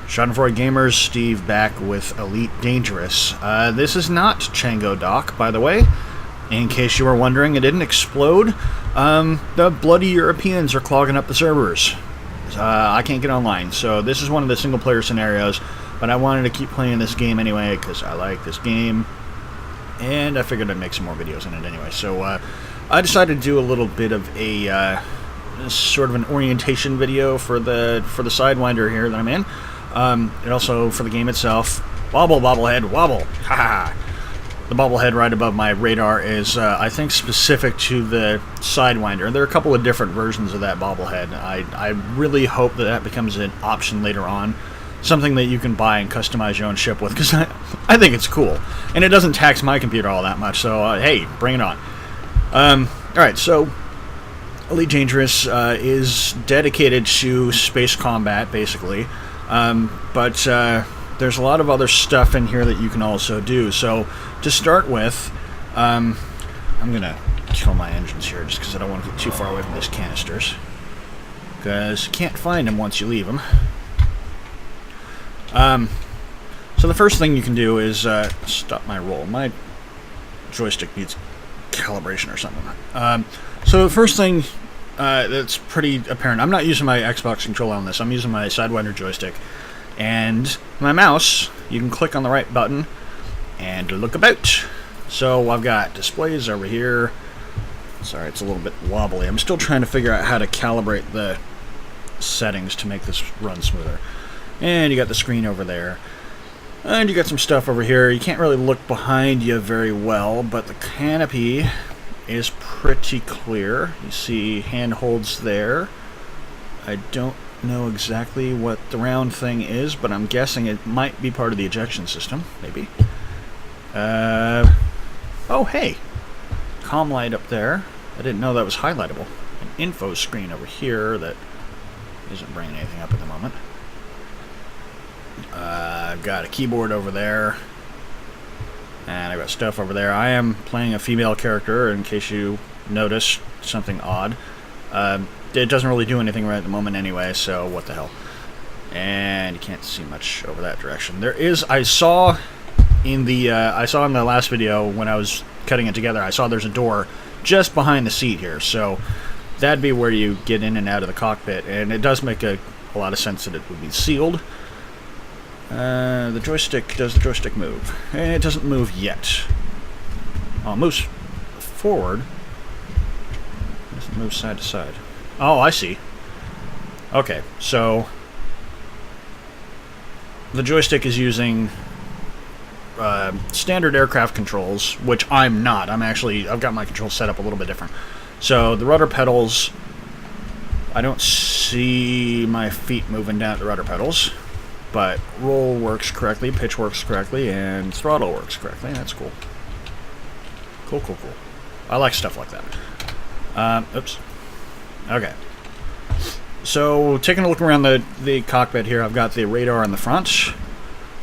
Schadenfreude Gamers, Steve back with Elite Dangerous. This is not Chango Dock, by the way. In case you were wondering, it didn't explode. The bloody Europeans are clogging up the servers. I can't get online, so this is one of the single-player scenarios, but I wanted to keep playing this game anyway, because I like this game, and I figured I'd make some more videos in it anyway. So I decided to do a little bit of a sort of an orientation video for the Sidewinder here that I'm in. And also for the game itself. Wobble, bobblehead, wobble! Ha ha! The bobblehead right above my radar is, I think, specific to the Sidewinder. There are a couple of different versions of that bobblehead. I really hope that that becomes an option later on. Something that you can buy and customize your own ship with, because I think it's cool. And it doesn't tax my computer all that much, so hey, bring it on. Alright, so Elite Dangerous is dedicated to space combat, basically. But there's a lot of other stuff in here that you can also do. So to start with, I'm gonna kill my engines here just because I don't want to get too far away from these canisters, because you can't find them once you leave them. So the first thing you can do is stop my roll. My joystick needs calibration or something. So the first thing that's pretty apparent, I'm not using my Xbox controller on this, I'm using my Sidewinder joystick. And my mouse, you can click on the right button and look about. So I've got displays over here. Sorry, it's a little bit wobbly. I'm still trying to figure out how to calibrate the settings to make this run smoother. And you got the screen over there. And you got some stuff over here. You can't really look behind you very well, but the canopy is pretty clear. You see handholds there. I don't know exactly what the round thing is, but I'm guessing it might be part of the ejection system, maybe. Oh hey, comm light up there. I didn't know that was highlightable. An info screen over here that isn't bringing anything up at the moment. I've got a keyboard over there, and I've got stuff over there. I am playing a female character, in case you notice something odd. It doesn't really do anything right at the moment anyway, so what the hell. And you can't see much over that direction. There is, I saw in the last video when I was cutting it together, I saw there's a door just behind the seat here, so that'd be where you get in and out of the cockpit, and it does make a lot of sense that it would be sealed. The joystick, does the joystick move? It doesn't move yet. Oh, it moves forward. It doesn't move side to side. Oh, I see. Okay, so the joystick is using standard aircraft controls, which I'm not. I've got my controls set up a little bit different. So the rudder pedals, I don't see my feet moving down the rudder pedals, but roll works correctly, pitch works correctly, and throttle works correctly. That's cool. Cool, cool, cool. I like stuff like that. Oops. Okay. So, taking a look around the cockpit here, I've got the radar in the front.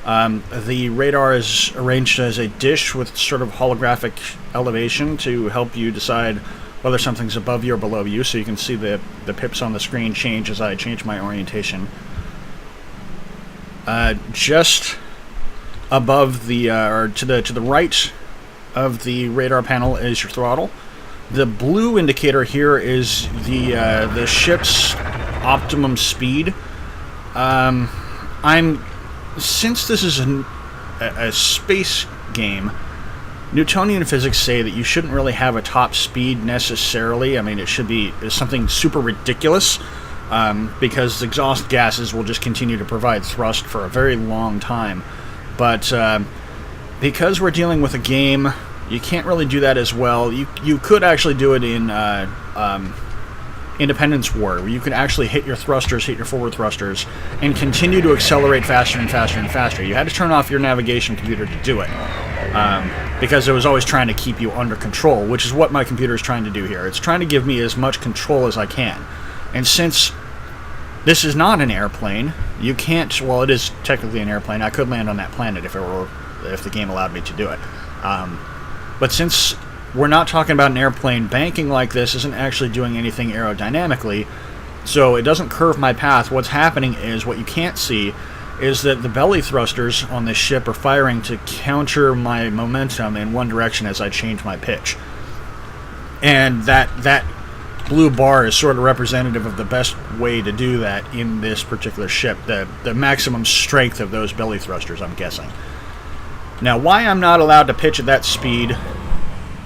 The radar is arranged as a dish with sort of holographic elevation to help you decide whether something's above you or below you, so you can see the pips on the screen change as I change my orientation. Just above the, or to the right of the radar panel is your throttle. The blue indicator here is the ship's optimum speed. Since this is a space game, Newtonian physics say that you shouldn't really have a top speed necessarily. I mean, it should be something super ridiculous, because exhaust gases will just continue to provide thrust for a very long time. But because we're dealing with a game, you can't really do that as well. You could actually do it in Independence War, where you can actually hit your thrusters, hit your forward thrusters, and continue to accelerate faster and faster and faster. You had to turn off your navigation computer to do it, because it was always trying to keep you under control, which is what my computer is trying to do here. It's trying to give me as much control as I can. And since this is not an airplane, you can't, well, it is technically an airplane. I could land on that planet if the game allowed me to do it. But since we're not talking about an airplane, banking like this isn't actually doing anything aerodynamically, so it doesn't curve my path. What's happening is, what you can't see is that the belly thrusters on this ship are firing to counter my momentum in one direction as I change my pitch. And that blue bar is sort of representative of the best way to do that in this particular ship, the maximum strength of those belly thrusters, I'm guessing. Now, why I'm not allowed to pitch at that speed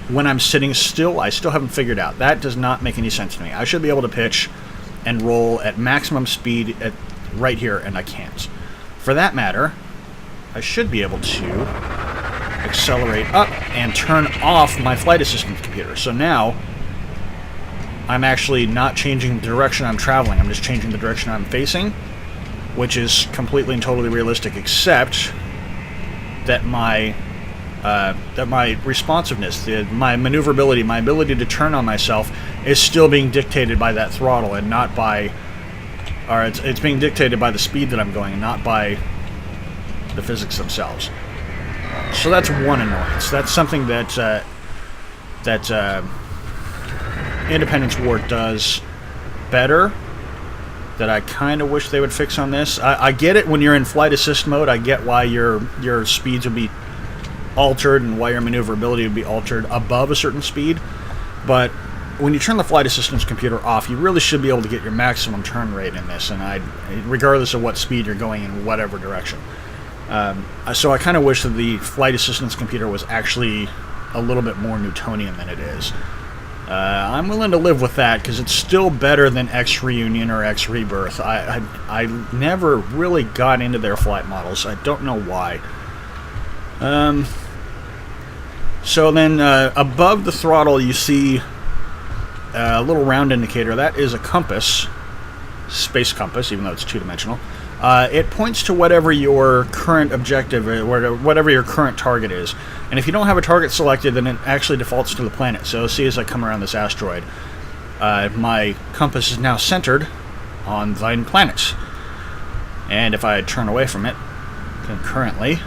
when I'm sitting still, I still haven't figured out. That does not make any sense to me. I should be able to pitch and roll at maximum speed right here, and I can't. For that matter, I should be able to accelerate up and turn off my flight assistance computer. So now, I'm actually not changing the direction I'm traveling. I'm just changing the direction I'm facing, which is completely and totally realistic, except that my responsiveness, my maneuverability, my ability to turn on myself is still being dictated by that throttle and not by... Or it's being dictated by the speed that I'm going and not by the physics themselves. So that's one annoyance. That's something that Independence Ward does better, that I kind of wish they would fix on this. I get it when you're in flight assist mode. I get why your speeds would be altered and why your maneuverability would be altered above a certain speed. But when you turn the flight assistance computer off, you really should be able to get your maximum turn rate in this, and regardless of what speed you're going in whatever direction. So I kind of wish that the flight assistance computer was actually a little bit more Newtonian than it is. I'm willing to live with that because it's still better than X Reunion or X Rebirth. I never really got into their flight models. I don't know why. So then above the throttle you see a little round indicator. That is a compass, space compass, even though it's two-dimensional. It points to whatever your current objective, whatever your current target is. And if you don't have a target selected, then it actually defaults to the planet. So see, as I come around this asteroid, my compass is now centered on thine planets. And if I turn away from it, concurrently,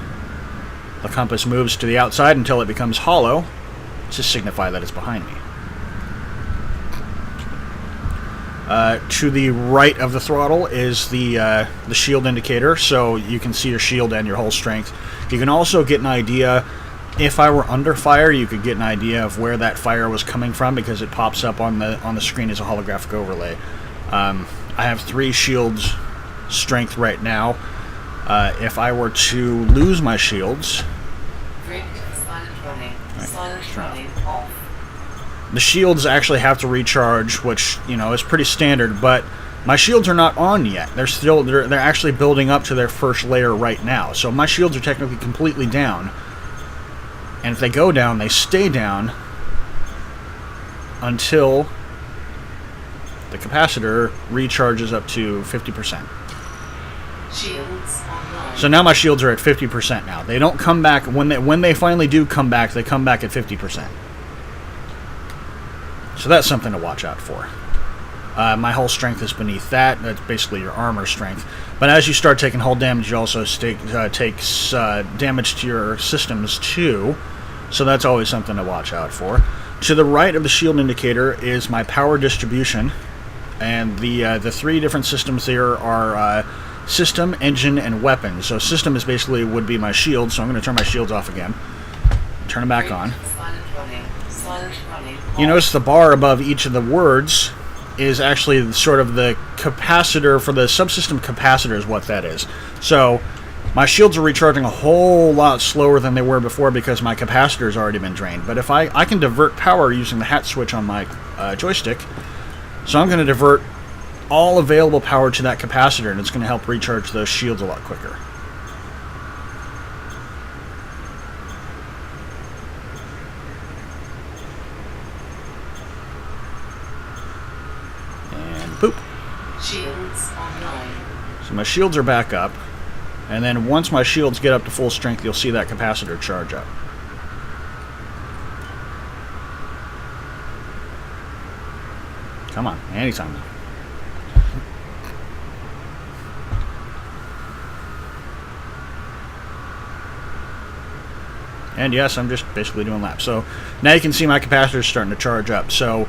the compass moves to the outside until it becomes hollow to signify that it's behind me. To the right of the throttle is the shield indicator, so you can see your shield and your hull strength. You can also get an idea, if I were under fire, you could get an idea of where that fire was coming from because it pops up on the screen as a holographic overlay. I have 3 shields strength right now. If I were to lose my shields... The shields actually have to recharge, which, you know, is pretty standard, but my shields are not on yet. They're actually building up to their first layer right now. So my shields are technically completely down. And if they go down, they stay down until the capacitor recharges up to 50%. Shields online. So now my shields are at 50% now. They don't come back when they finally do come back, they come back at 50%. So that's something to watch out for. My hull strength is beneath that. That's basically your armor strength. But as you start taking hull damage, you also take damage to your systems too. So that's always something to watch out for. To the right of the shield indicator is my power distribution. And the 3 different systems there are system, engine, and weapon. So system is would be my shield, so I'm going to turn my shields off again. Turn them back on. You notice the bar above each of the words is actually sort of the capacitor for the subsystem capacitor is what that is. So my shields are recharging a whole lot slower than they were before because my capacitor has already been drained. But if I can divert power using the hat switch on my joystick, so I'm going to divert all available power to that capacitor, and it's going to help recharge those shields a lot quicker. Boop. Shields online. So my shields are back up, and then once my shields get up to full strength, you'll see that capacitor charge up. Come on, anytime. And yes, I'm just basically doing laps. So now you can see my capacitor is starting to charge up. So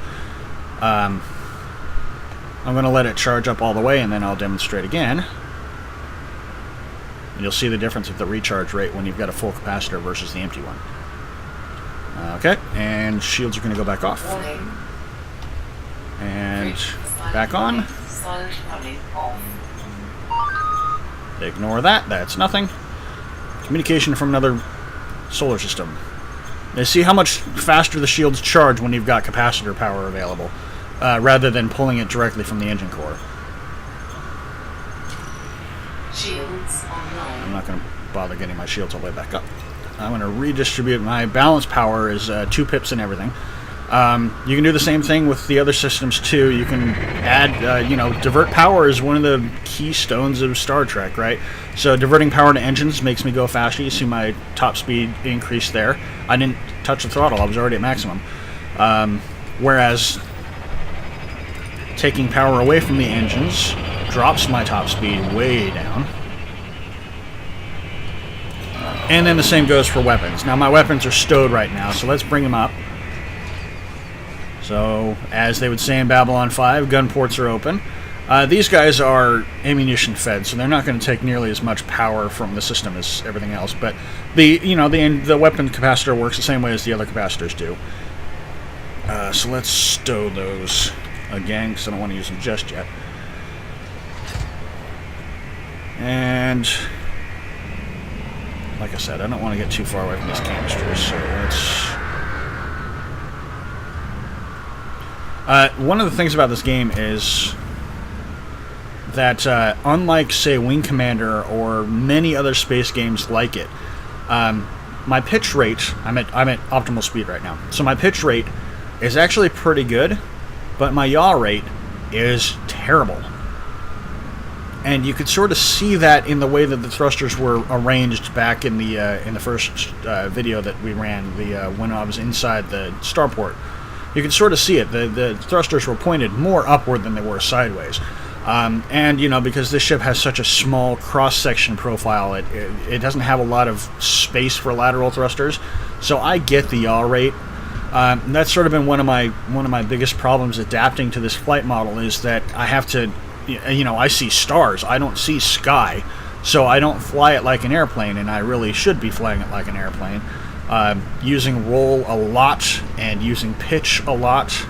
I'm going to let it charge up all the way, and then I'll demonstrate again. And you'll see the difference with the recharge rate when you've got a full capacitor versus the empty one. Okay, and shields are going to go back off. And back on. Ignore that, that's nothing. Communication from another solar system. Now see how much faster the shields charge when you've got capacitor power available, rather than pulling it directly from the engine core. Shields online. I'm not going to bother getting my shields all the way back up. I'm going to redistribute. My balance power is 2 pips and everything. You can do the same thing with the other systems too. You can add, divert power is one of the keystones of Star Trek, right? So diverting power to engines makes me go faster. You see my top speed increase there. I didn't touch the throttle. I was already at maximum. Whereas taking power away from the engines drops my top speed way down. And then the same goes for weapons. Now my weapons are stowed right now, so let's bring them up. So, as they would say in Babylon 5, gun ports are open. These guys are ammunition fed, so they're not going to take nearly as much power from the system as everything else. But the weapon capacitor works the same way as the other capacitors do. So let's stow those again, because I don't want to use them just yet. And like I said, I don't want to get too far away from these canisters, so let's... one of the things about this game is that, unlike, say, Wing Commander or many other space games like it, my pitch rate, I'm at optimal speed right now, so my pitch rate is actually pretty good, but my yaw rate is terrible. And you could sort of see that in the way that the thrusters were arranged back in the first video that we ran, when I was inside the starport. You can sort of see it. The thrusters were pointed more upward than they were sideways. And, because this ship has such a small cross-section profile, it doesn't have a lot of space for lateral thrusters. So I get the yaw rate. That's sort of been one of my biggest problems adapting to this flight model, is that I have to, I see stars. I don't see sky. So I don't fly it like an airplane, and I really should be flying it like an airplane. Using roll a lot and using pitch a lot,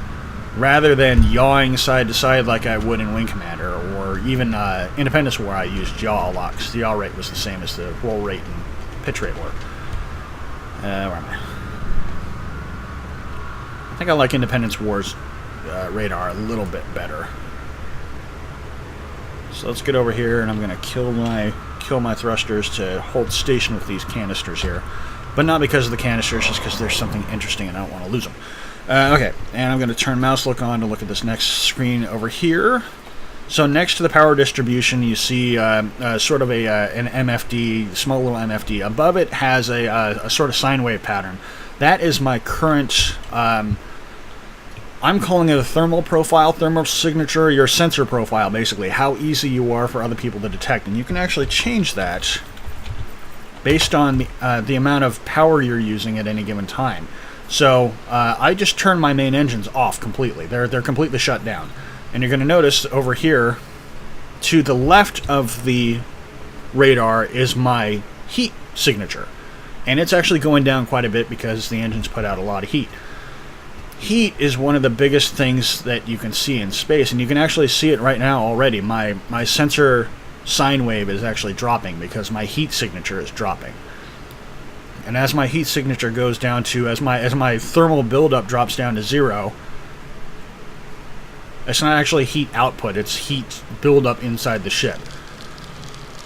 rather than yawing side to side like I would in Wing Commander, or even Independence, where I used yaw a lot, because the yaw rate was the same as the roll rate and pitch rate were. Where am I? I think I like Independence War's radar a little bit better. So let's get over here, and I'm going to kill my thrusters to hold station with these canisters here. But not because of the canisters, just because there's something interesting and I don't want to lose them. Okay, and I'm going to turn mouse look on to look at this next screen over here. So next to the power distribution, you see sort of an MFD, small little MFD. Above it has a sort of sine wave pattern. That is my current, I'm calling it a thermal profile, thermal signature, your sensor profile, basically. How easy you are for other people to detect. And you can actually change that based on the amount of power you're using at any given time. So I just turn my main engines off completely. They're completely shut down. And you're going to notice over here, to the left of the radar is my heat signature. And it's actually going down quite a bit because the engines put out a lot of heat. Heat is one of the biggest things that you can see in space, and you can actually see it right now already. My sensor sine wave is actually dropping because my heat signature is dropping. And as my heat signature goes down to, as my thermal buildup drops down to 0, it's not actually heat output, it's heat buildup inside the ship.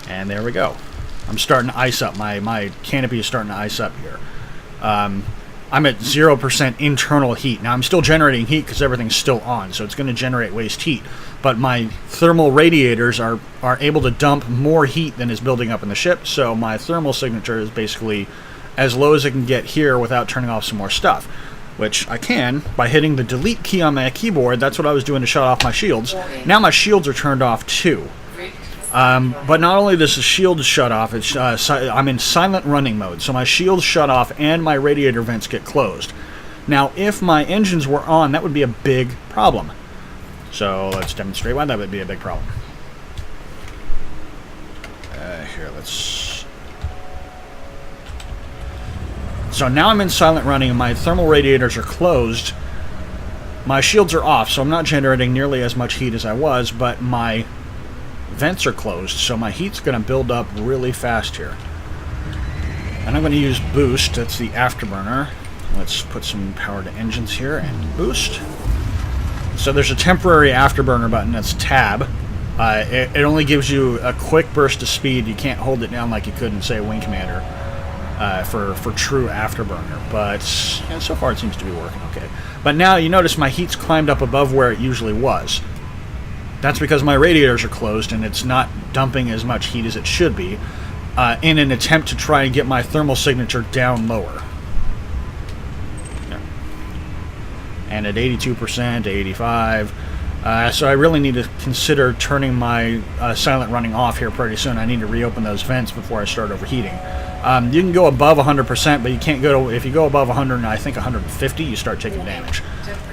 And there we go. I'm starting to ice up. My canopy is starting to ice up here. I'm at 0% internal heat. Now I'm still generating heat because everything's still on, so it's going to generate waste heat. But my thermal radiators are able to dump more heat than is building up in the ship, so my thermal signature is basically as low as it can get here without turning off some more stuff. Which I can by hitting the delete key on my keyboard. That's what I was doing to shut off my shields. Now my shields are turned off too. But not only does the shield shut off, I'm in silent running mode, so my shields shut off and my radiator vents get closed. Now, if my engines were on, that would be a big problem. So let's demonstrate why that would be a big problem. Here, let's... So now I'm in silent running and my thermal radiators are closed. My shields are off, so I'm not generating nearly as much heat as I was, but my vents are closed, so my heat's going to build up really fast here. And I'm going to use boost. That's the afterburner. Let's put some power to engines here and boost. So there's a temporary afterburner button. That's tab. It only gives you a quick burst of speed. You can't hold it down like you could in, say, Wing Commander for true afterburner. But yeah, so far it seems to be working okay. But now you notice my heat's climbed up above where it usually was. That's because my radiators are closed and it's not dumping as much heat as it should be in an attempt to try and get my thermal signature down lower. And at 82% to 85. So I really need to consider turning my silent running off here pretty soon. I need to reopen those vents before I start overheating. You can go above 100%, but you can't go to, if you go above 100 and I think 150, you start taking damage.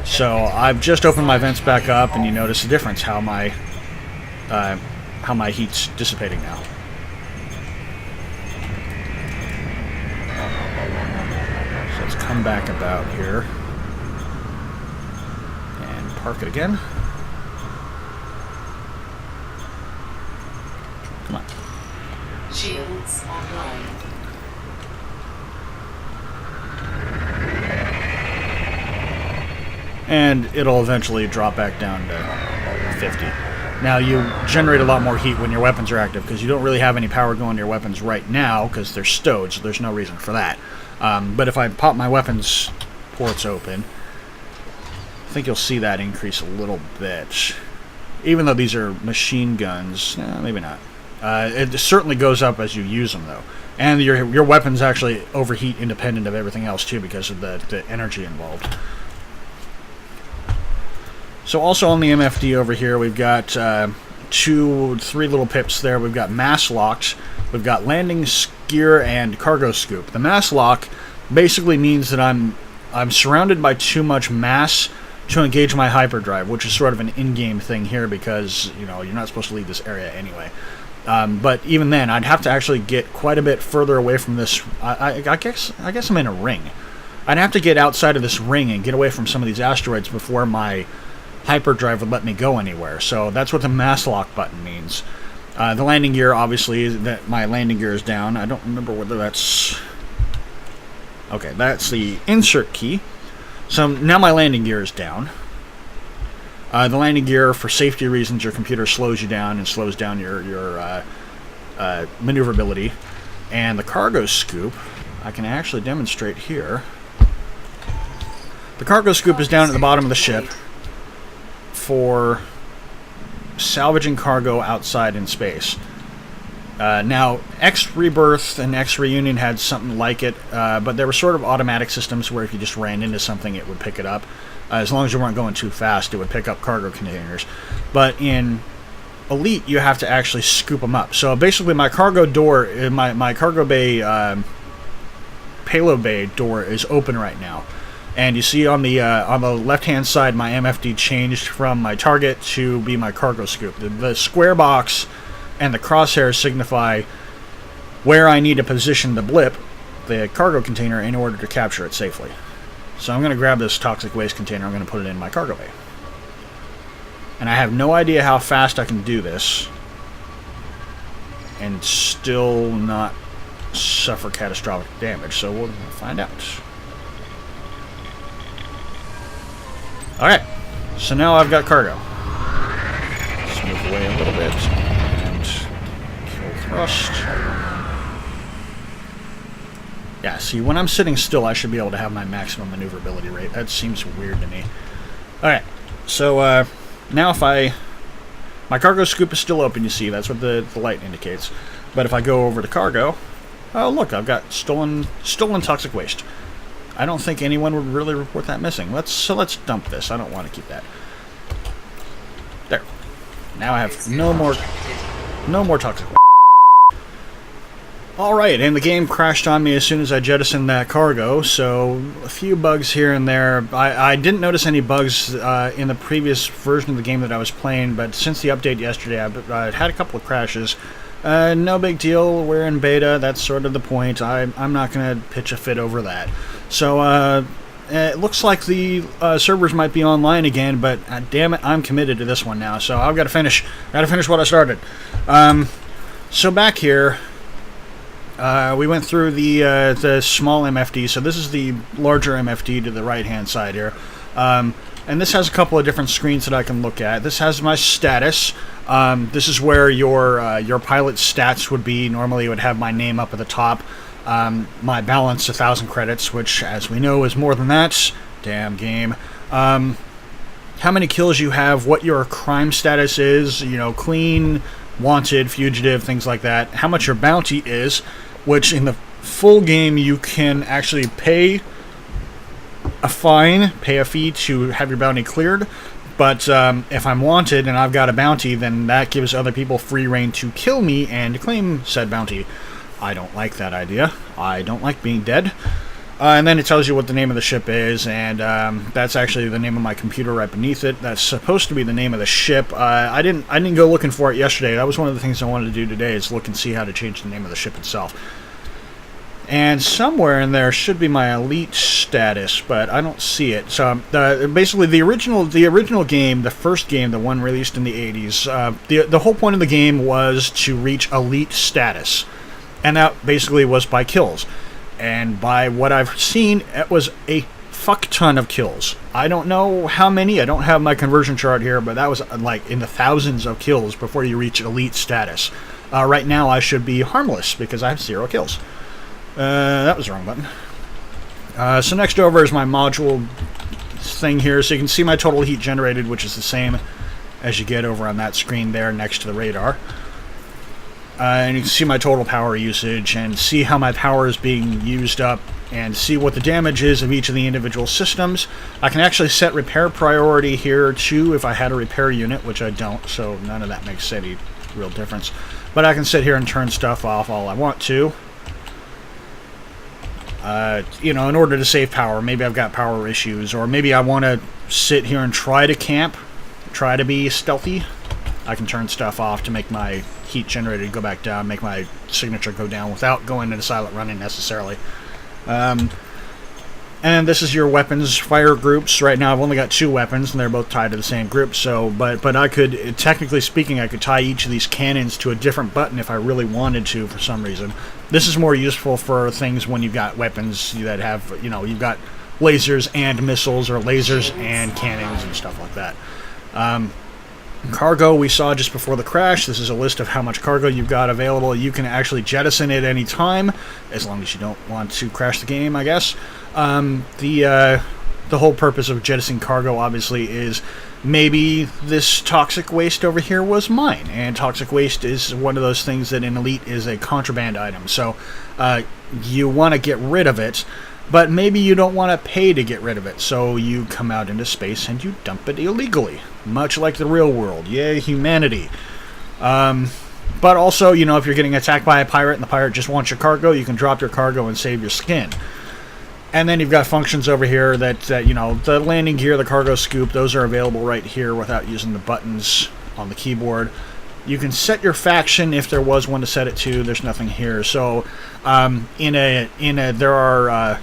So I've just opened my vents back up, and you notice the difference how my heat's dissipating now. So let's come back about here. Park it again. Come on. Shields online. And it'll eventually drop back down to 50. Now you generate a lot more heat when your weapons are active because you don't really have any power going to your weapons right now because they're stowed, so there's no reason for that. But if I pop my weapons ports open, I think you'll see that increase a little bit. Even though these are machine guns, maybe not. It certainly goes up as you use them, though. And your weapons actually overheat independent of everything else, too, because of the energy involved. So also on the MFD over here, we've got three little pips there. We've got mass locked, we've got landing gear, and cargo scoop. The mass lock basically means that I'm surrounded by too much mass to engage my hyperdrive, which is sort of an in-game thing here because, you know, you're not supposed to leave this area anyway. But even then, I'd have to actually get quite a bit further away from this. I guess I'm in a ring. I'd have to get outside of this ring and get away from some of these asteroids before my hyperdrive would let me go anywhere. So that's what the mass lock button means. The landing gear, obviously, that my landing gear is down. I don't remember whether that's... Okay, that's the insert key. So now my landing gear is down. The landing gear, for safety reasons, your computer slows you down and slows down your maneuverability. And the cargo scoop, I can actually demonstrate here. The cargo scoop is down at the bottom of the ship for salvaging cargo outside in space. Now, X Rebirth and X Reunion had something like it, but there were sort of automatic systems where if you just ran into something, it would pick it up. As long as you weren't going too fast, it would pick up cargo containers. But in Elite, you have to actually scoop them up. So basically, my cargo door, my cargo bay, payload bay door is open right now. And you see on the left-hand side, my MFD changed from my target to be my cargo scoop. The square box and the crosshairs signify where I need to position the blip, the cargo container, in order to capture it safely. So I'm going to grab this toxic waste container, I'm going to put it in my cargo bay. And I have no idea how fast I can do this and still not suffer catastrophic damage, so we'll find out. Alright, so now I've got cargo. Let's move away a little bit. Thrust. Yeah, see, when I'm sitting still, I should be able to have my maximum maneuverability rate. That seems weird to me. Alright, so now if my cargo scoop is still open, you see, that's what the light indicates. But if I go over to cargo, oh look, I've got stolen toxic waste. I don't think anyone would really report that missing. Let's dump this. I don't want to keep that. There. Now I have no more toxic waste. Alright, and the game crashed on me as soon as I jettisoned that cargo, so a few bugs here and there. I didn't notice any bugs in the previous version of the game that I was playing, but since the update yesterday, I've had a couple of crashes. No big deal. We're in beta. That's sort of the point. I'm not going to pitch a fit over that. So, it looks like the servers might be online again, but damn it, I'm committed to this one now. So I've got to finish. Got to finish what I started. So back here, we went through the small MFD. So this is the larger MFD to the right-hand side here. And this has a couple of different screens that I can look at. This has my status. This is where your pilot stats would be. Normally it would have my name up at the top. My balance, 1,000 credits, which, as we know, is more than that. Damn game. How many kills you have, what your crime status is, clean, wanted, fugitive, things like that. How much your bounty is, which in the full game you can actually pay a fee to have your bounty cleared. But if I'm wanted and I've got a bounty, then that gives other people free reign to kill me and claim said bounty. I don't like that idea. I don't like being dead. And then it tells you what the name of the ship is, and that's actually the name of my computer right beneath it. That's supposed to be the name of the ship. I didn't go looking for it yesterday. That was one of the things I wanted to do today, is look and see how to change the name of the ship itself. And somewhere in there should be my elite status, but I don't see it. So basically, the original game, the first game, the one released in the 80s, the whole point of the game was to reach elite status, and that basically was by kills. And by what I've seen, it was a fuck ton of kills. I don't know how many. I don't have my conversion chart here, but that was like in the thousands of kills before you reach elite status. Right now, I should be harmless because I have 0 kills. That was the wrong button. So next over is my module thing here. So you can see my total heat generated, which is the same as you get over on that screen there next to the radar. And you can see my total power usage and see how my power is being used up and see what the damage is of each of the individual systems. I can actually set repair priority here too if I had a repair unit, which I don't, so none of that makes any real difference. But I can sit here and turn stuff off all I want to. In order to save power. Maybe I've got power issues, or maybe I want to sit here and try to camp, try to be stealthy. I can turn stuff off to make my heat generated go back down, make my signature go down without going into silent running necessarily. And this is your weapons fire groups. Right now I've only got 2 weapons, and they're both tied to the same group. So, but I could, technically speaking, I could tie each of these cannons to a different button if I really wanted to for some reason. This is more useful for things when you've got weapons that have, you've got lasers and missiles, or lasers and cannons and stuff like that. Cargo we saw just before the crash. This is a list of how much cargo you've got available. You can actually jettison it any time, as long as you don't want to crash the game, I guess. The whole purpose of jettisoning cargo, obviously, is maybe this toxic waste over here was mine, and toxic waste is one of those things that in Elite is a contraband item. So you want to get rid of it, but maybe you don't want to pay to get rid of it, so you come out into space and you dump it illegally, much like the real world. Yay, humanity. But also, if you're getting attacked by a pirate and the pirate just wants your cargo, you can drop your cargo and save your skin. And then you've got functions over here that the landing gear, the cargo scoop, those are available right here without using the buttons on the keyboard. You can set your faction if there was one to set it to. There's nothing here. So there are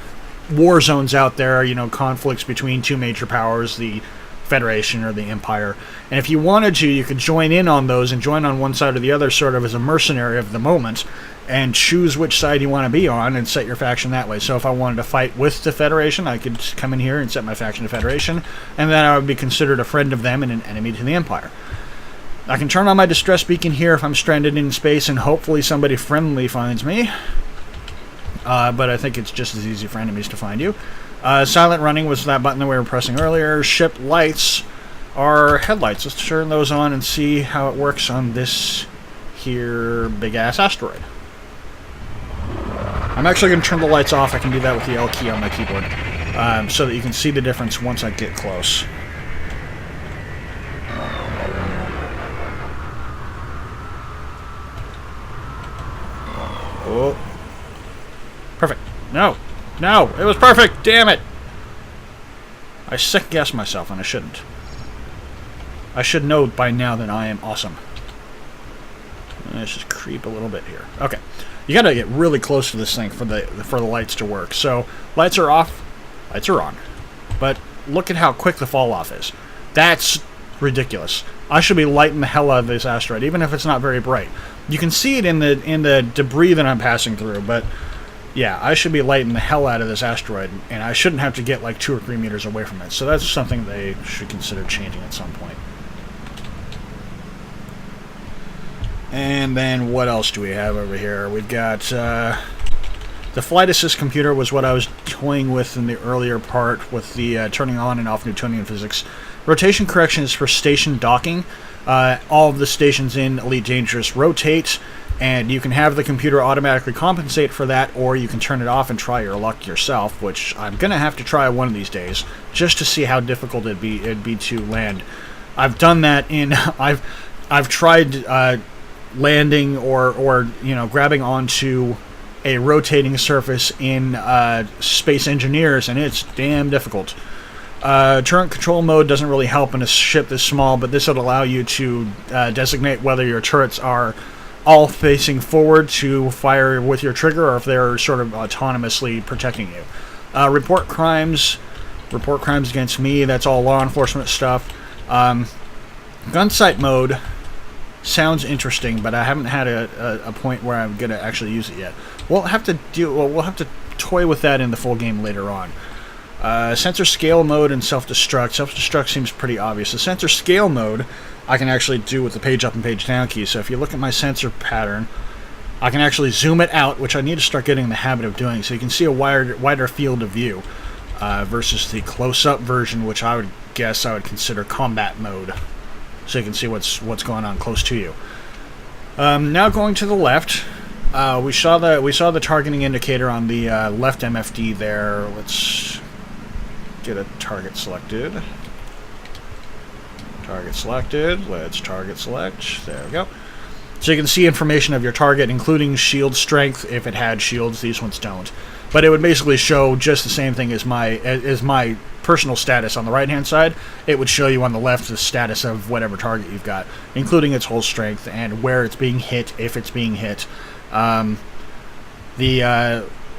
war zones out there, conflicts between 2 major powers, the Federation or the Empire. And if you wanted to, you could join in on those and join on one side or the other sort of as a mercenary of the moment and choose which side you want to be on and set your faction that way. So if I wanted to fight with the Federation, I could come in here and set my faction to Federation, and then I would be considered a friend of them and an enemy to the Empire. I can turn on my distress beacon here if I'm stranded in space and hopefully somebody friendly finds me. But I think it's just as easy for enemies to find you. Silent running was that button that we were pressing earlier. Ship lights are headlights. Let's turn those on and see how it works on this here big-ass asteroid. I'm actually going to turn the lights off. I can do that with the L key on my keyboard, so that you can see the difference once I get close. Oh. Perfect. No. No! It was perfect! Damn it! I second-guessed myself, and I shouldn't. I should know by now that I am awesome. Let's just creep a little bit here. Okay. You gotta get really close to this thing for the lights to work. So, lights are off, lights are on. But look at how quick the fall off is. That's ridiculous. I should be lighting the hell out of this asteroid, even if it's not very bright. You can see it in the debris that I'm passing through, but yeah, I should be lighting the hell out of this asteroid, and I shouldn't have to get like 2 or 3 meters away from it. So that's something they should consider changing at some point. And then what else do we have over here? We've got the flight assist computer was what I was toying with in the earlier part with the turning on and off Newtonian physics. Rotation correction is for station docking. All of the stations in Elite Dangerous rotate, and you can have the computer automatically compensate for that, or you can turn it off and try your luck yourself, which I'm going to have to try one of these days, just to see how difficult it'd be to land. I've done that in... I've tried landing or grabbing onto a rotating surface in Space Engineers, and it's damn difficult. Turret control mode doesn't really help in a ship this small, but this would allow you to designate whether your turrets are all facing forward to fire with your trigger, or if they're sort of autonomously protecting you. Report crimes against me. That's all law enforcement stuff. Gunsight mode sounds interesting, but I haven't had a point where I'm gonna actually use it yet. We'll have to toy with that in the full game later on. Sensor scale mode and self-destruct. Self-destruct seems pretty obvious. The sensor scale mode I can actually do with the page up and page down key. So if you look at my sensor pattern, I can actually zoom it out, which I need to start getting in the habit of doing, so you can see a wider field of view versus the close-up version, which I would guess I would consider combat mode, so you can see what's going on close to you. Now going to the left, we saw the targeting indicator on the left MFD there. Let's get a target selected. Target selected. Let's target select. There we go. So you can see information of your target, including shield strength. If it had shields, these ones don't. But it would basically show just the same thing as my personal status on the right-hand side. It would show you on the left the status of whatever target you've got, including its hull strength and where it's being hit, if it's being hit.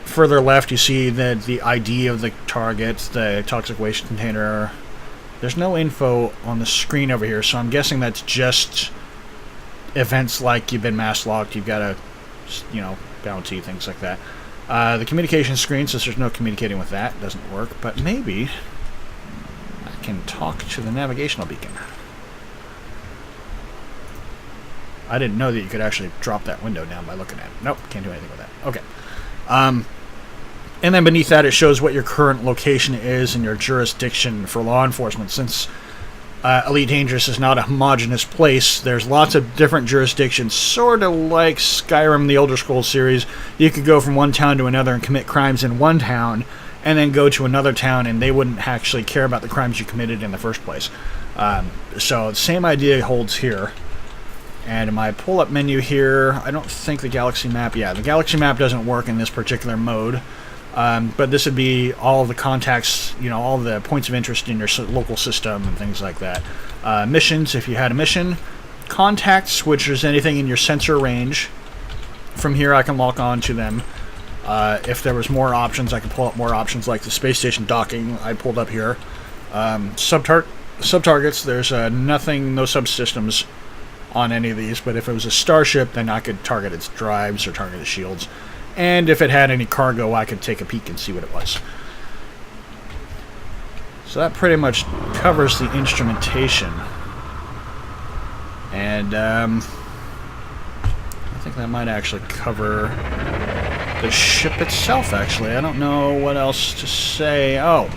Further left, you see the ID of the target, the toxic waste container. There's no info on the screen over here, so I'm guessing that's just events like you've been mass locked, you've got a, bounty, things like that. The communication screen, since there's no communicating with that, doesn't work, but maybe I can talk to the navigational beacon. I didn't know that you could actually drop that window down by looking at it. Nope, can't do anything with that. Okay. And then beneath that, it shows what your current location is and your jurisdiction for law enforcement. Since Elite Dangerous is not a homogenous place, there's lots of different jurisdictions, sort of like Skyrim, the Elder Scrolls series. You could go from one town to another and commit crimes in one town, and then go to another town, and they wouldn't actually care about the crimes you committed in the first place. So the same idea holds here. And in my pull-up menu here, I don't think the galaxy map... the galaxy map doesn't work in this particular mode. But this would be all the contacts, all the points of interest in your local system and things like that. Missions, if you had a mission. Contacts, which is anything in your sensor range. From here, I can lock on to them. If there was more options, I could pull up more options, like the space station docking I pulled up here. Sub-targets, there's nothing, no subsystems on any of these, but if it was a starship, then I could target its drives or target its shields. And if it had any cargo, I could take a peek and see what it was. So that pretty much covers the instrumentation. And I think that might actually cover the ship itself, actually. I don't know what else to say. Oh,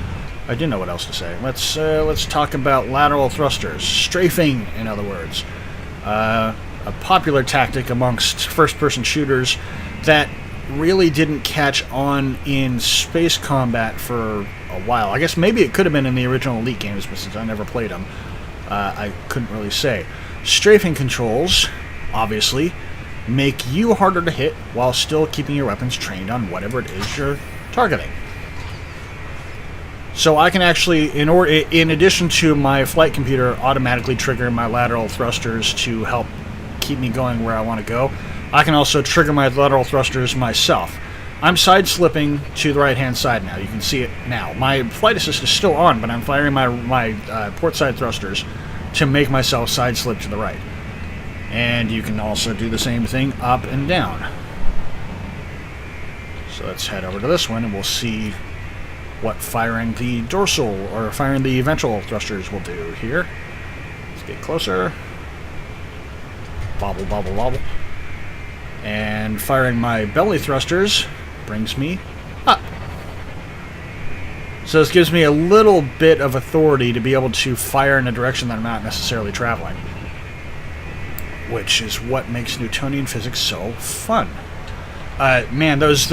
I do know what else to say. Let's talk about lateral thrusters. Strafing, in other words. A popular tactic amongst first-person shooters that really didn't catch on in space combat for a while. I guess maybe it could have been in the original Elite games, but since I never played them, I couldn't really say. Strafing controls, obviously, make you harder to hit while still keeping your weapons trained on whatever it is you're targeting. So I can actually, in addition to my flight computer automatically trigger my lateral thrusters to help keep me going where I want to go. I can also trigger my lateral thrusters myself. I'm side-slipping to the right-hand side now. You can see it now. My flight assist is still on, but I'm firing my port side thrusters to make myself side-slip to the right. And you can also do the same thing up and down. So let's head over to this one, and we'll see what firing the dorsal or firing the ventral thrusters will do here. Let's get closer. Bobble, bobble, bobble. And firing my belly thrusters brings me up. So this gives me a little bit of authority to be able to fire in a direction that I'm not necessarily traveling, which is what makes Newtonian physics so fun. Man, those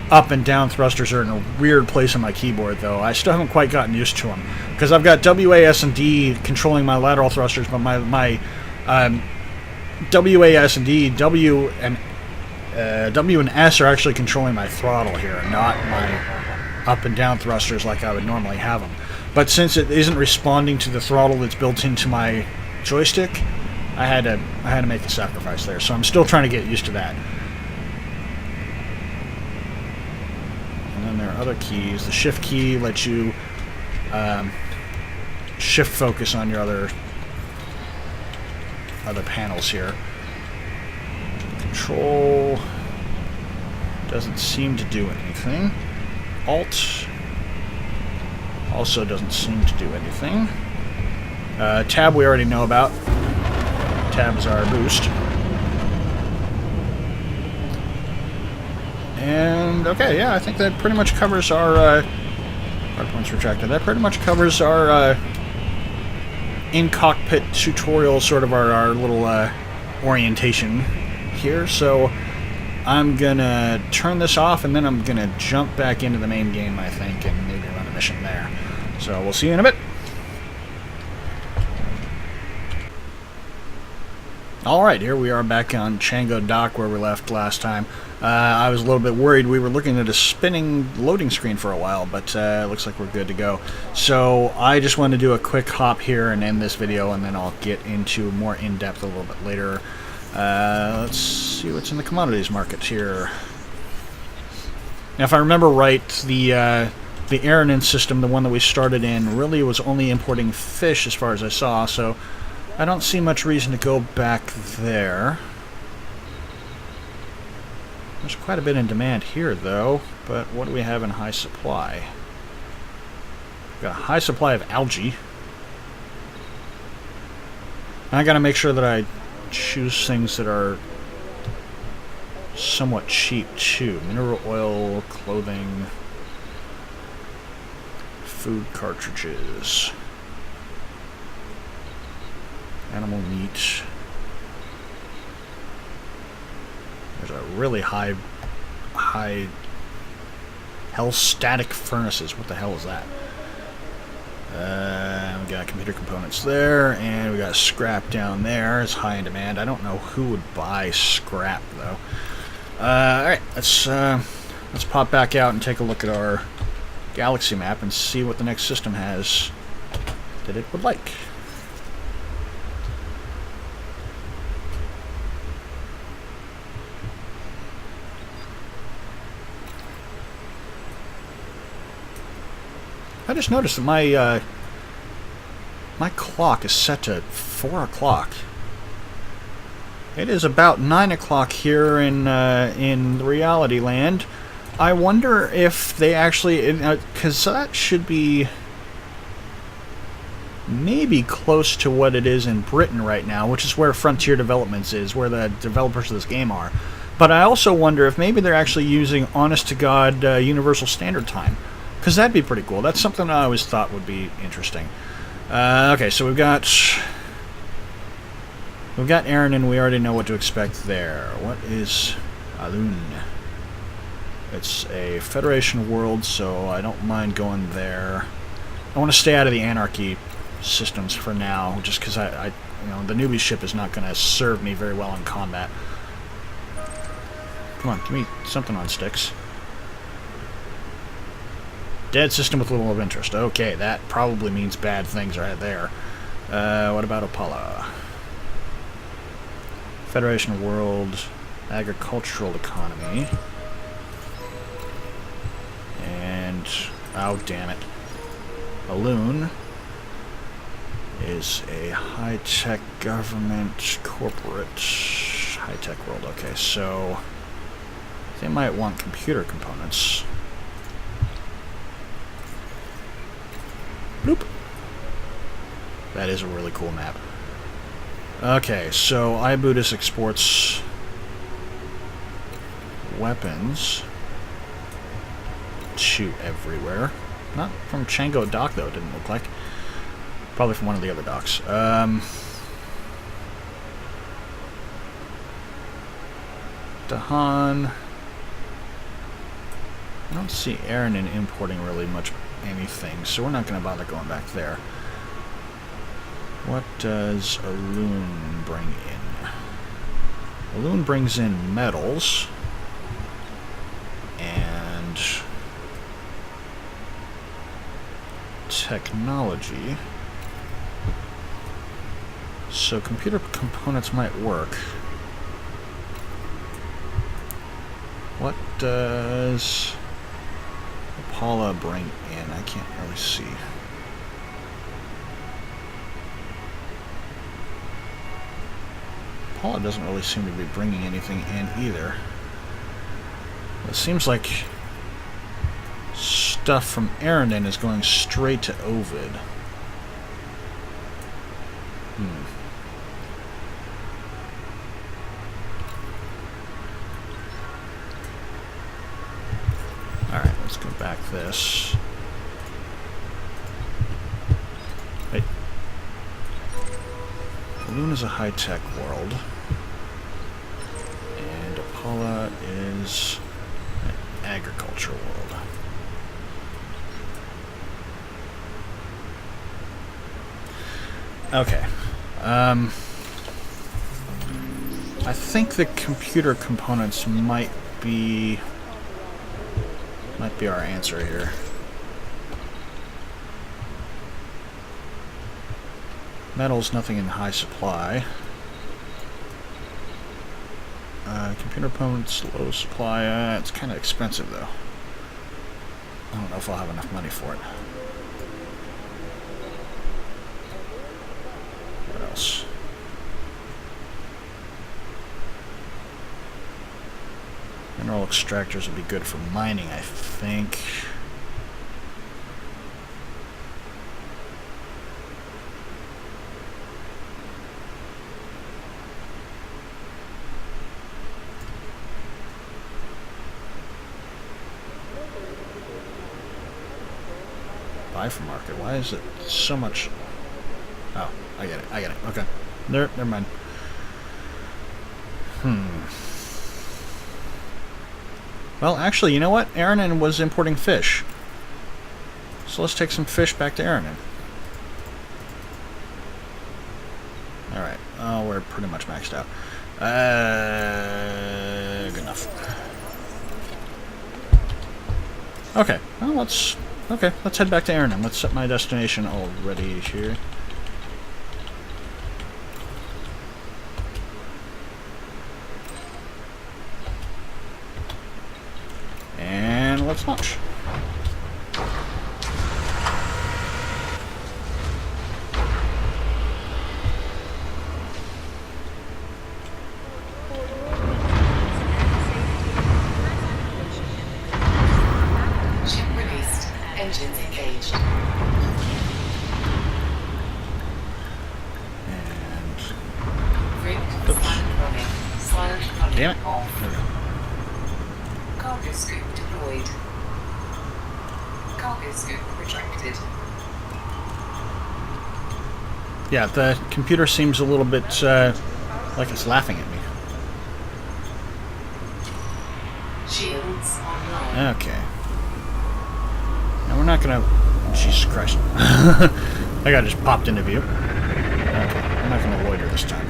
up and down thrusters are in a weird place on my keyboard, though. I still haven't quite gotten used to them, because I've got WAS and D controlling my lateral thrusters, but my WAS and D, W and S are actually controlling my throttle here, not my up and down thrusters like I would normally have them. But since it isn't responding to the throttle that's built into my joystick, I had to make a sacrifice there. So I'm still trying to get used to that. And then there are other keys. The shift key lets you shift focus on your other panels here. Control doesn't seem to do anything. Alt also doesn't seem to do anything. Tab we already know about. Tab is our boost. And okay, yeah, I think that pretty much covers our hard points retracted. That pretty much covers our in-cockpit tutorial, sort of our little orientation here. So I'm gonna turn this off, and then I'm gonna jump back into the main game, I think, and maybe run a mission there. So we'll see you in a bit. Alright, here we are back on Chango Dock where we left last time. I was a little bit worried. We were looking at a spinning loading screen for a while, but it looks like we're good to go. So I just wanted to do a quick hop here and end this video, and then I'll get into more in-depth a little bit later. Let's see what's in the commodities market here. Now, if I remember right, the Aranin system, the one that we started in, really was only importing fish as far as I saw, so I don't see much reason to go back there. There's quite a bit in demand here, though, but what do we have in high supply? We've got a high supply of algae. And I gotta make sure that I choose things that are somewhat cheap, too. Mineral oil, clothing, food cartridges, animal meat. There's a really high hell static furnaces. What the hell is that? We got computer components there, and we got scrap down there. It's high in demand. I don't know who would buy scrap though. All right, let's pop back out and take a look at our galaxy map and see what the next system has that it would like. I just noticed that my clock is set to 4 o'clock. It is about 9 o'clock here in reality land. I wonder if they actually, because that should be maybe close to what it is in Britain right now, which is where Frontier Developments is, where the developers of this game are. But I also wonder if maybe they're actually using honest-to-God Universal Standard Time. Because that'd be pretty cool. That's something I always thought would be interesting. Okay, so we've got Aaron, and we already know what to expect there. What is Alun? It's a Federation world, so I don't mind going there. I want to stay out of the Anarchy systems for now, just because I the newbie ship is not going to serve me very well in combat. Come on, give me something on sticks. Dead system with little of interest. Okay, that probably means bad things right there. What about Apollo? Federation World Agricultural Economy. And, oh damn it, Alun is a high-tech government corporate high-tech world. Okay, so they might want computer components. Bloop. That is a really cool map. Okay, so Ibutis exports weapons to everywhere. Not from Chango Dock, though, it didn't look like. Probably from one of the other docks. Dahan. I don't see Aranin importing really much anything, so we're not going to bother going back there. What does Alun bring in? Alun brings in metals and technology. So computer components might work. What does Paula bring in? I can't really see. Paula doesn't really seem to be bringing anything in either. It seems like stuff from Aranin is going straight to Ovid. Alright, let's go back this. Wait. Balloon is a high-tech world. And Apollo is an agriculture world. Okay. I think the computer components might be our answer here. Metals, nothing in high supply. Computer components, low supply. It's kind of expensive though. I don't know if I'll have enough money for it. What else? Mineral extractors would be good for mining, I think. Buy from market. Why is it so much? Oh, I get it. Okay. Never mind. Well, actually, you know what? Aranin was importing fish. So let's take some fish back to Aranin. Alright. Oh, we're pretty much maxed out. Good enough. Okay. Well, let's head back to Aranin. Let's set my destination already here. Let's launch. Ship released. Engines engaged. And Rig silent running. Silent running. Damn it. Off. There we go. Cargo scoop deployed. Cargo scoop retracted. Yeah, the computer seems a little bit like it's laughing at me. Shields online. Okay. Now we're not gonna... Jesus Christ. That guy just popped into view. Okay, I'm not gonna loiter this time.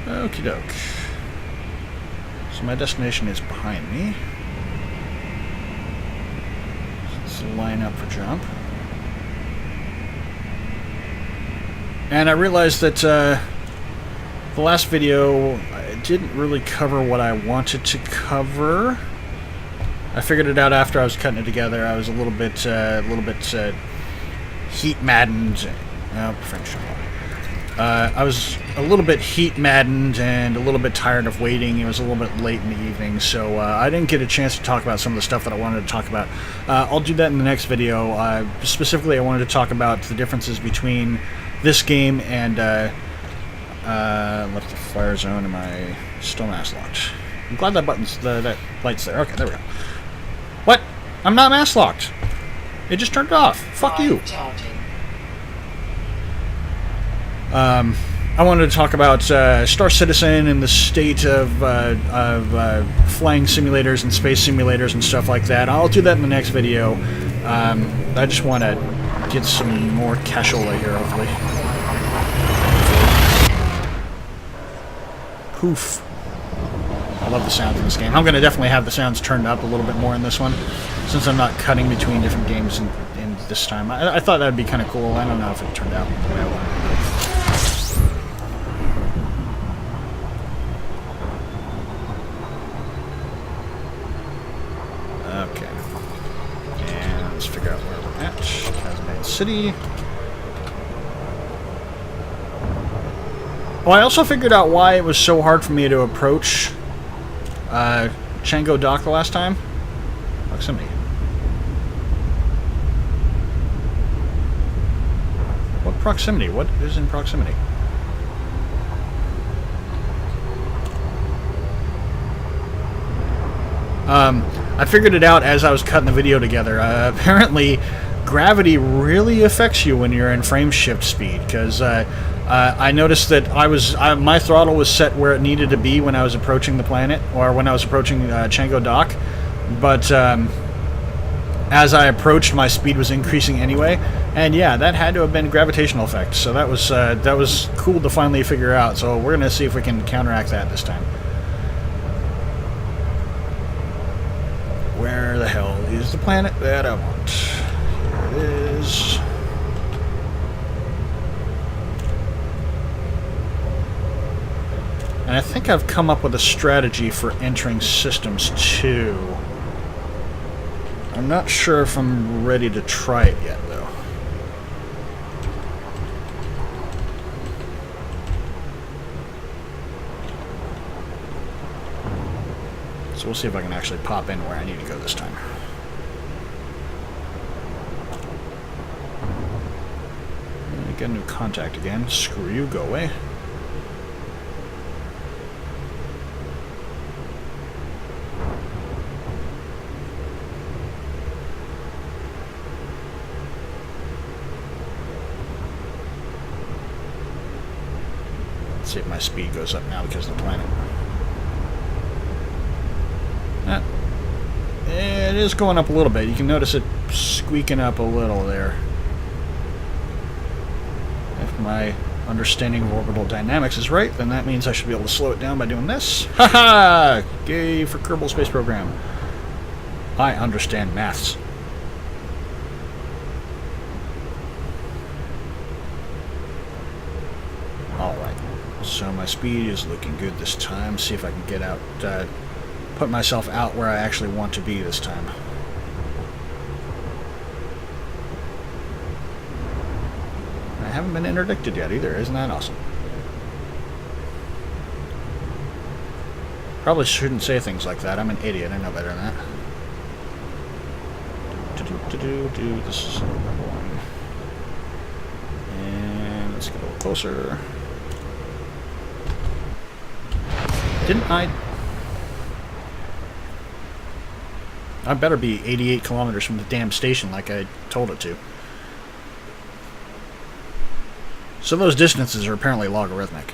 Okie doke. So my destination is behind me. Let's line up for jump. And I realized that the last video I didn't really cover what I wanted to cover. I figured it out after I was cutting it together. I was a little bit heat maddened. I was a little bit heat maddened and a little bit tired of waiting. It was a little bit late in the evening, so I didn't get a chance to talk about some of the stuff that I wanted to talk about. I'll do that in the next video. Specifically, I wanted to talk about the differences between this game and left the fire zone. Am I still mass locked? I'm glad that that light's there. Okay, there we go. What? I'm not mass locked. It just turned off. Fuck you. I wanted to talk about Star Citizen and the state of flying simulators and space simulators and stuff like that. I'll do that in the next video. I just want to get some more cashola here, hopefully. Poof. I love the sounds in this game. I'm going to definitely have the sounds turned up a little bit more in this one, since I'm not cutting between different games in this time. I thought that would be kind of cool. I don't know if it turned out the way I wanted it to. Okay. And let's figure out where we're at. Cascade City. Oh, I also figured out why it was so hard for me to approach Chango Dock the last time. Proximity. What proximity? What is in proximity? I figured it out as I was cutting the video together. Apparently, gravity really affects you when you're in frame shift speed, because I noticed that my throttle was set where it needed to be when I was approaching the planet, or when I was approaching Chango Dock, but as I approached, my speed was increasing anyway, and yeah, that had to have been gravitational effect, so that was cool to finally figure out, so we're going to see if we can counteract that this time. Where the hell is the planet that I want? Here it is. And I think I've come up with a strategy for entering systems too. I'm not sure if I'm ready to try it yet, though. So we'll see if I can actually pop in where I need to go this time. Get a new contact again. Screw you, go away. Let's see if my speed goes up now because of the planet. It is going up a little bit. You can notice it squeaking up a little there. If my understanding of orbital dynamics is right, then that means I should be able to slow it down by doing this. Haha! Yay for Kerbal Space Program. I understand maths. Alright. So my speed is looking good this time. See if I can get out, put myself out where I actually want to be this time. I haven't been interdicted yet either. Isn't that awesome? Probably shouldn't say things like that. I'm an idiot. I know better than that. This is number one. And let's get a little closer. Didn't I better be 88 kilometers from the damn station like I told it to. So those distances are apparently logarithmic.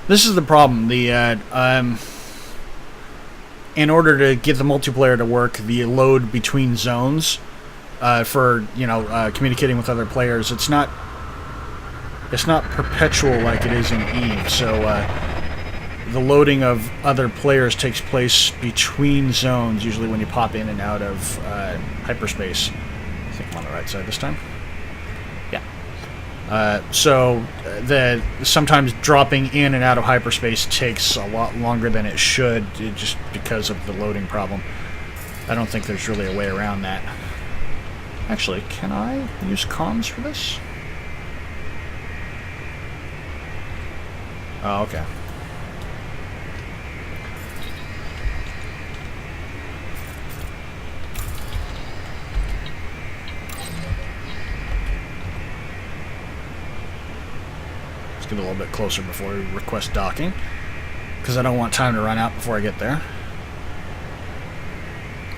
This is the problem. In order to get the multiplayer to work, the load between zones for communicating with other players. It's not perpetual like it is in Eve. So the loading of other players takes place between zones, usually when you pop in and out of hyperspace. I think I'm on the right side this time. Yeah. So sometimes dropping in and out of hyperspace takes a lot longer than it should, just because of the loading problem. I don't think there's really a way around that. Actually, can I use comms for this? Oh, okay. Let's get a little bit closer before we request docking, because I don't want time to run out before I get there.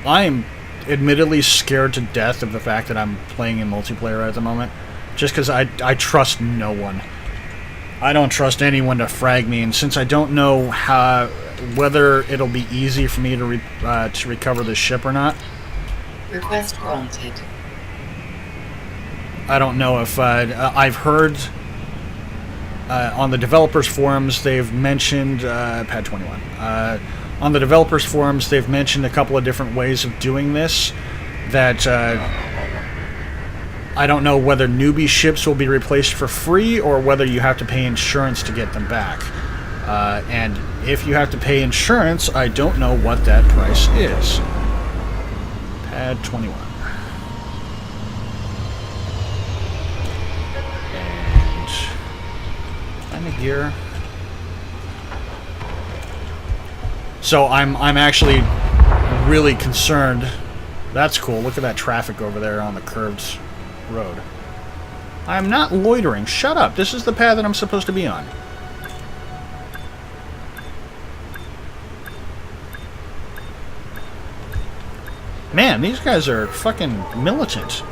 I am admittedly scared to death of the fact that I'm playing in multiplayer at the moment, just because I trust no one. I don't trust anyone to frag me, and since I don't know whether it'll be easy for me to recover this ship or not. Request granted. I don't know if I've heard on the developers forums they've mentioned Pad 21. On the developers forums they've mentioned a couple of different ways of doing this. That I don't know whether newbie ships will be replaced for free or whether you have to pay insurance to get them back. And if you have to pay insurance, I don't know what that price is. Pad 21. And find a gear. So I'm actually really concerned. That's cool. Look at that traffic over there on the curved road. I'm not loitering. Shut up. This is the path that I'm supposed to be on. Man, these guys are fucking militant.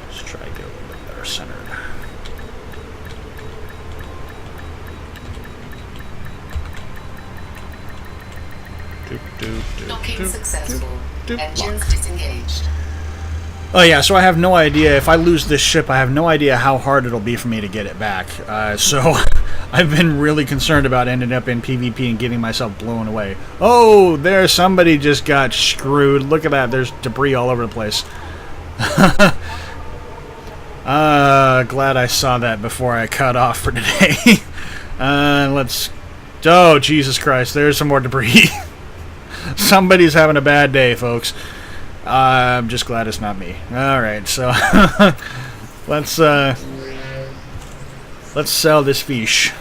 Let's try to get a little bit better centered. Docking successful. Engines disengaged. Oh yeah, so I have no idea. If I lose this ship, I have no idea how hard it'll be for me to get it back. So I've been really concerned about ending up in PvP and getting myself blown away. Oh, there, somebody just got screwed. Look at that. There's debris all over the place. Glad I saw that before I cut off for today. Let's... Oh, Jesus Christ. There's some more debris. Somebody's having a bad day, folks. I'm just glad it's not me. Alright, so... let's sell this fish.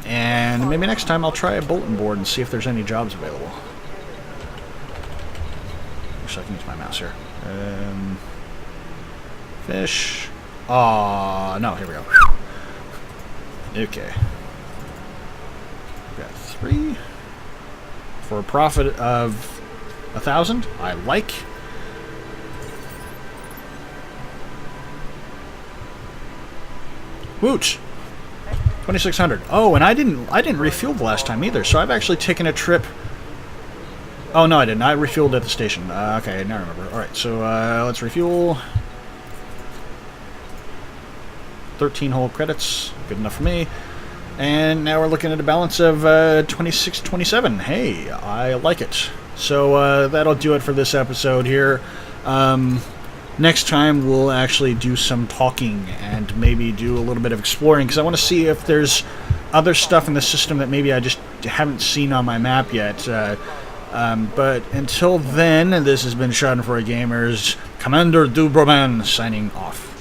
And maybe next time I'll try a bulletin board and see if there's any jobs available. Wish I can use my mouse here. Fish. Aw, no, here we go. Okay. Got 3. For a profit of 1,000. I like. Wooch. 2,600. Oh, and I didn't refuel the last time either, so I've actually taken a trip. Oh no, I didn't. I refueled at the station. Okay, now I remember. All right, so let's refuel. 13 whole credits, good enough for me. And now we're looking at a balance of 26-27. Hey, I like it. So that'll do it for this episode here. Next time we'll actually do some talking and maybe do a little bit of exploring, because I want to see if there's other stuff in the system that maybe I just haven't seen on my map yet. But until then, this has been Schadenfreude Gamers, Commander Dubroman signing off.